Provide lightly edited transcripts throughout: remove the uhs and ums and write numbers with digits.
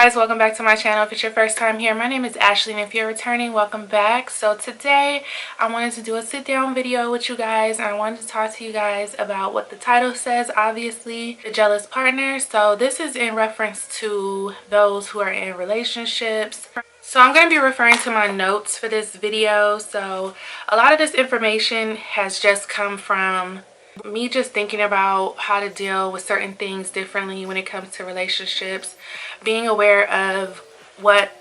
guys, welcome back to my channel. If it's your first time here, my name is Ashley, and if you're returning, welcome back. So today I wanted to do a sit down video with you guys, and I wanted to talk to you guys about what the title says, obviously, the jealous partner. So this is in reference to those who are in relationships. So I'm going to be referring to my notes for this video. So a lot of this information has just come from me just thinking about how to deal with certain things differently when it comes to relationships, being aware of what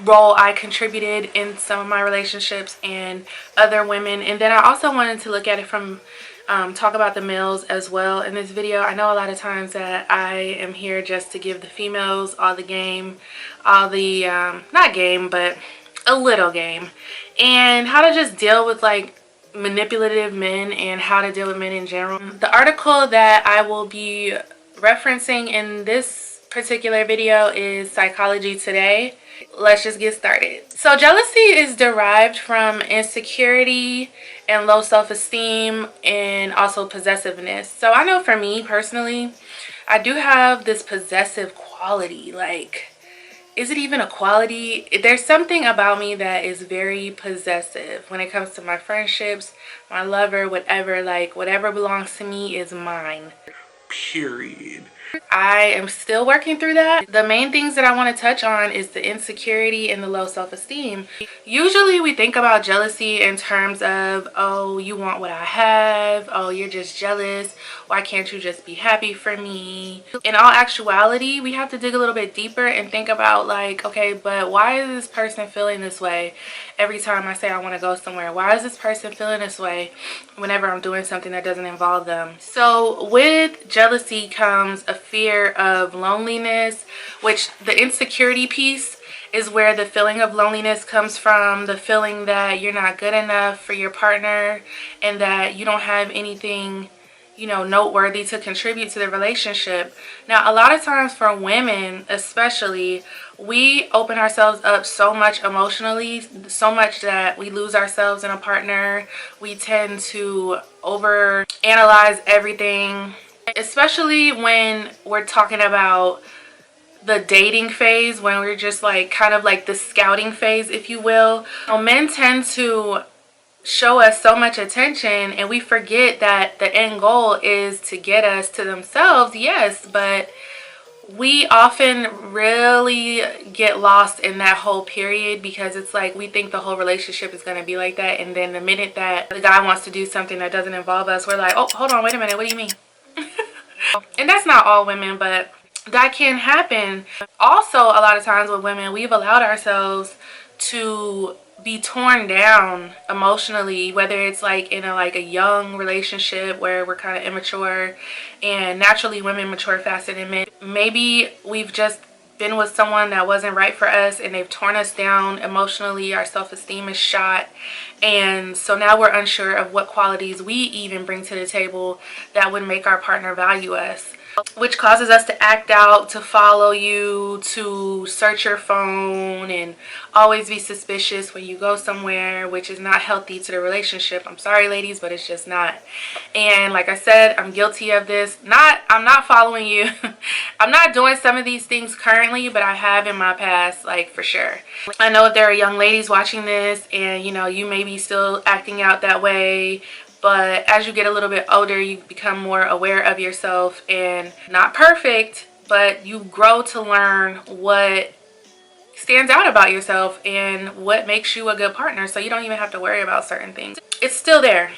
role I contributed in some of my relationships and other women. And then I also wanted to look at it from talk about the males as well in this video. I know a lot of times that I am here just to give the females all the game, all the not game, but a little game, and how to just deal with like manipulative men and how to deal with men in general. The article that I will be referencing in this particular video is Psychology Today. Let's just get started. So jealousy is derived from insecurity and low self-esteem and also possessiveness. So I know for me personally, I do have this possessive quality. Like, is it even a quality? There's something about me that is very possessive when it comes to my friendships, my lover, whatever. Like, whatever belongs to me is mine. Period. I am still working through that. The main things that I want to touch on is the insecurity and the low self-esteem. Usually we think about jealousy in terms of, oh, you want what I have, oh, you're just jealous, why can't you just be happy for me? In all actuality, we have to dig a little bit deeper and think about like, okay, but why is this person feeling this way every time I say I want to go somewhere? Why is this person feeling this way whenever I'm doing something that doesn't involve them? So with jealousy comes a fear of loneliness, which the insecurity piece is where the feeling of loneliness comes from, the feeling that you're not good enough for your partner and that you don't have anything, you know, noteworthy to contribute to the relationship. Now, a lot of times for women especially, we open ourselves up so much emotionally, so much that we lose ourselves in a partner. We tend to overanalyze everything, especially when we're talking about the dating phase, when we're just like kind of like the scouting phase, if you will. Men tend to show us so much attention and we forget that the end goal is to get us to themselves, yes, but we often really get lost in that whole period because it's like we think the whole relationship is going to be like that, and then the minute that the guy wants to do something that doesn't involve us, we're like, oh, hold on, wait a minute, what do you mean? And that's not all women, but that can happen. Also, a lot of times with women, we've allowed ourselves to be torn down emotionally, whether it's like in a young relationship where we're kind of immature, and naturally women mature faster than men. Maybe we've just been with someone that wasn't right for us and they've torn us down emotionally, our self-esteem is shot, and so now we're unsure of what qualities we even bring to the table that would make our partner value us, which causes us to act out, to follow you, to search your phone, and always be suspicious when you go somewhere, which is not healthy to the relationship. I'm sorry, ladies, but it's just not. And like I said, I'm guilty of this. I'm not following you. I'm not doing some of these things currently, but I have in my past, like, for sure. I know if there are young ladies watching this and, you know, you may be still acting out that way, but as you get a little bit older, you become more aware of yourself, and not perfect, but you grow to learn what stands out about yourself and what makes you a good partner, so you don't even have to worry about certain things. It's still there.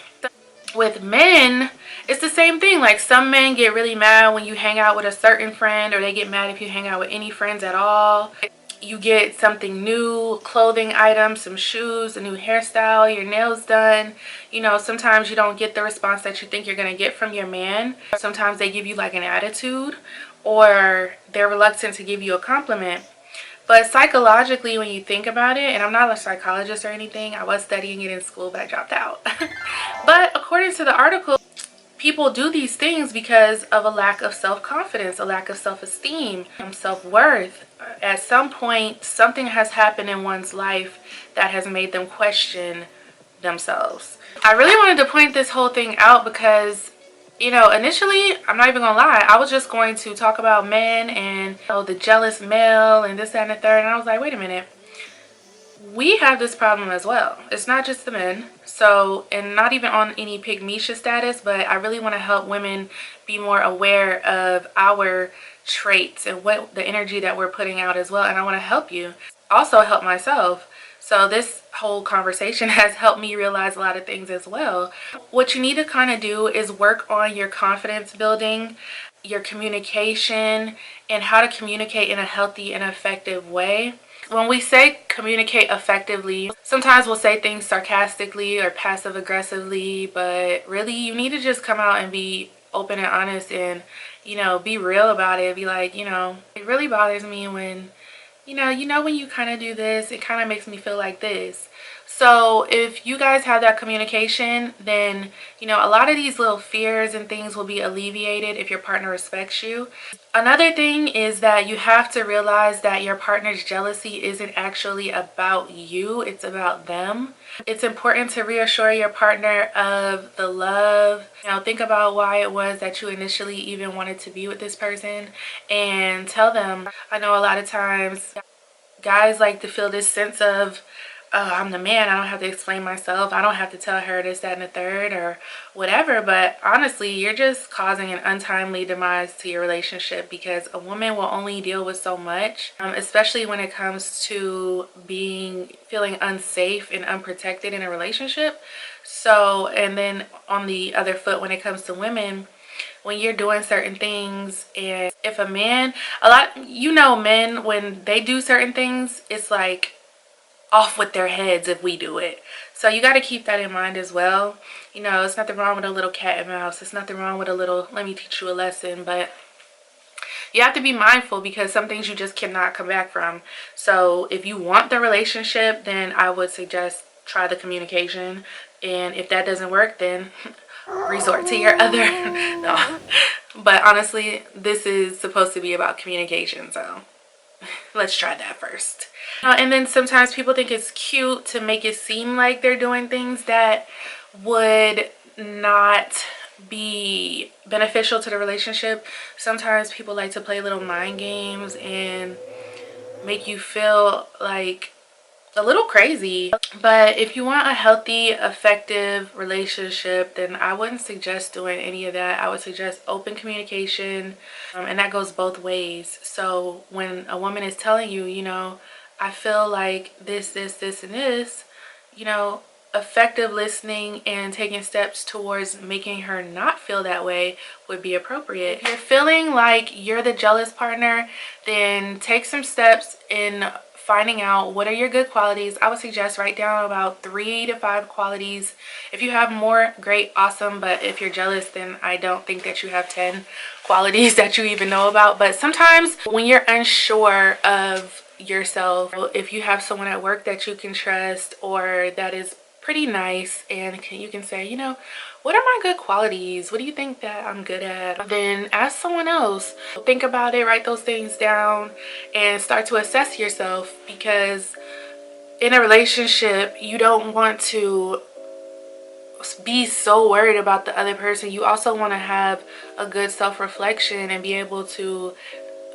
With men, it's the same thing. Like, some men get really mad when you hang out with a certain friend, or they get mad if you hang out with any friends at all. You get something new, clothing item, some shoes, a new hairstyle, your nails done. You know, sometimes you don't get the response that you think you're going to get from your man. Sometimes they give you like an attitude, or they're reluctant to give you a compliment. But psychologically, when you think about it, and I'm not a psychologist or anything, I was studying it in school, but I dropped out. But according to the article, people do these things because of a lack of self-confidence, a lack of self-esteem, self-worth. At some point, something has happened in one's life that has made them question themselves. I really wanted to point this whole thing out because Initially, I'm not even gonna lie, I was just going to talk about men and the jealous male and this, that, and the third. And I was like, wait a minute, we have this problem as well. It's not just the men. So, and not even on any pygmisha status, but I really want to help women be more aware of our traits and what the energy that we're putting out as well. And I want to help you, also help myself. So this whole conversation has helped me realize a lot of things as well. What you need to kind of do is work on your confidence building, your communication, and how to communicate in a healthy and effective way. When we say communicate effectively, sometimes we'll say things sarcastically or passive aggressively, but really you need to just come out and be open and honest and, be real about it. Be like, it really bothers me when, when you kind of do this, it kind of makes me feel like this. So if you guys have that communication, then, a lot of these little fears and things will be alleviated if your partner respects you. Another thing is that you have to realize that your partner's jealousy isn't actually about you, it's about them. It's important to reassure your partner of the love. Think about why it was that you initially even wanted to be with this person and tell them. I know a lot of times guys like to feel this sense of, oh, I'm the man, I don't have to explain myself, I don't have to tell her this, that, and the third, or whatever. But honestly, you're just causing an untimely demise to your relationship, because a woman will only deal with so much, especially when it comes to feeling unsafe and unprotected in a relationship. So, and then on the other foot, when it comes to women, when you're doing certain things, and if a man, men, when they do certain things, it's like off with their heads if we do it. So you got to keep that in mind as well. It's nothing wrong with a little cat and mouse. It's nothing wrong with a little, let me teach you a lesson. But you have to be mindful, because some things you just cannot come back from. So if you want the relationship, then I would suggest try the communication. And if that doesn't work, then resort to your other no. But honestly, this is supposed to be about communication, so let's try that first. And then sometimes people think it's cute to make it seem like they're doing things that would not be beneficial to the relationship. Sometimes people like to play little mind games and make you feel like a little crazy. But if you want a healthy, effective relationship, then I wouldn't suggest doing any of that. I would suggest open communication, and that goes both ways. So when a woman is telling you, I feel like this, and this, effective listening and taking steps towards making her not feel that way would be appropriate. If you're feeling like you're the jealous partner, then take some steps in finding out what are your good qualities. I would suggest write down about 3 to 5 qualities. If you have more, great, awesome. But if you're jealous, then I don't think that you have 10 qualities that you even know about. But sometimes when you're unsure of yourself, if you have someone at work that you can trust or that is pretty nice, and you can say, what are my good qualities? What do you think that I'm good at? Then ask someone else. Think about it, write those things down, and start to assess yourself. Because in a relationship, you don't want to be so worried about the other person. You also want to have a good self-reflection and be able to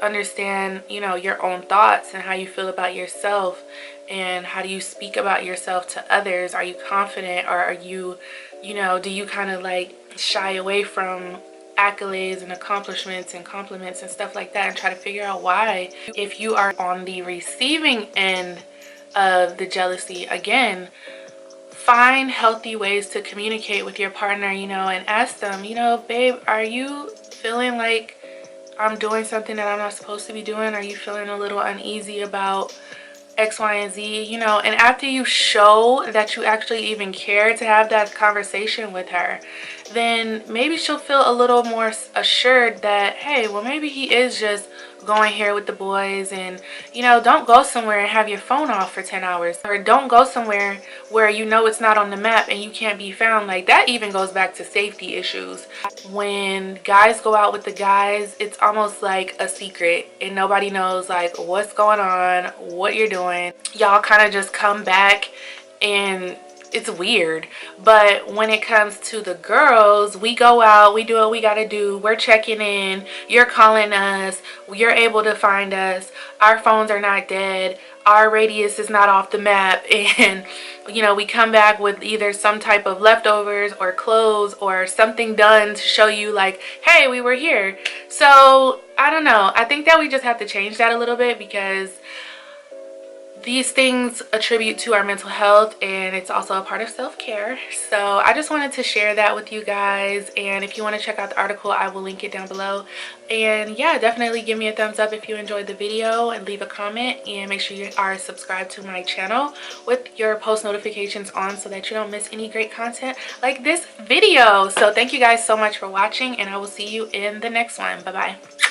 understand, your own thoughts and how you feel about yourself, and how do you speak about yourself to others. Are you confident, or are you, do you kind of like shy away from accolades and accomplishments and compliments and stuff like that, and try to figure out why. If you are on the receiving end of the jealousy, again, find healthy ways to communicate with your partner, and ask them, babe, are you feeling like I'm doing something that I'm not supposed to be doing? Are you feeling a little uneasy about X, Y, and Z? And after you show that you actually even care to have that conversation with her, then maybe she'll feel a little more assured that, hey, well, maybe he is just going here with the boys. And don't go somewhere and have your phone off for 10 hours, or don't go somewhere where it's not on the map and you can't be found. Like, that even goes back to safety issues. When guys go out with the guys, it's almost like a secret and nobody knows like what's going on, what you're doing. Y'all kind of just come back and it's weird. But when it comes to the girls, we go out, we do what we gotta do, we're checking in, you're calling us, you're able to find us, our phones are not dead, our radius is not off the map, and you know, we come back with either some type of leftovers or clothes or something done to show you like, hey, we were here. So I don't know, I think that we just have to change that a little bit, because these things attribute to our mental health, and it's also a part of self-care. So I just wanted to share that with you guys, and if you want to check out the article, I will link it down below. And yeah, definitely give me a thumbs up if you enjoyed the video, and leave a comment, and make sure you are subscribed to my channel with your post notifications on so that you don't miss any great content like this video. So thank you guys so much for watching, and I will see you in the next one. Bye bye.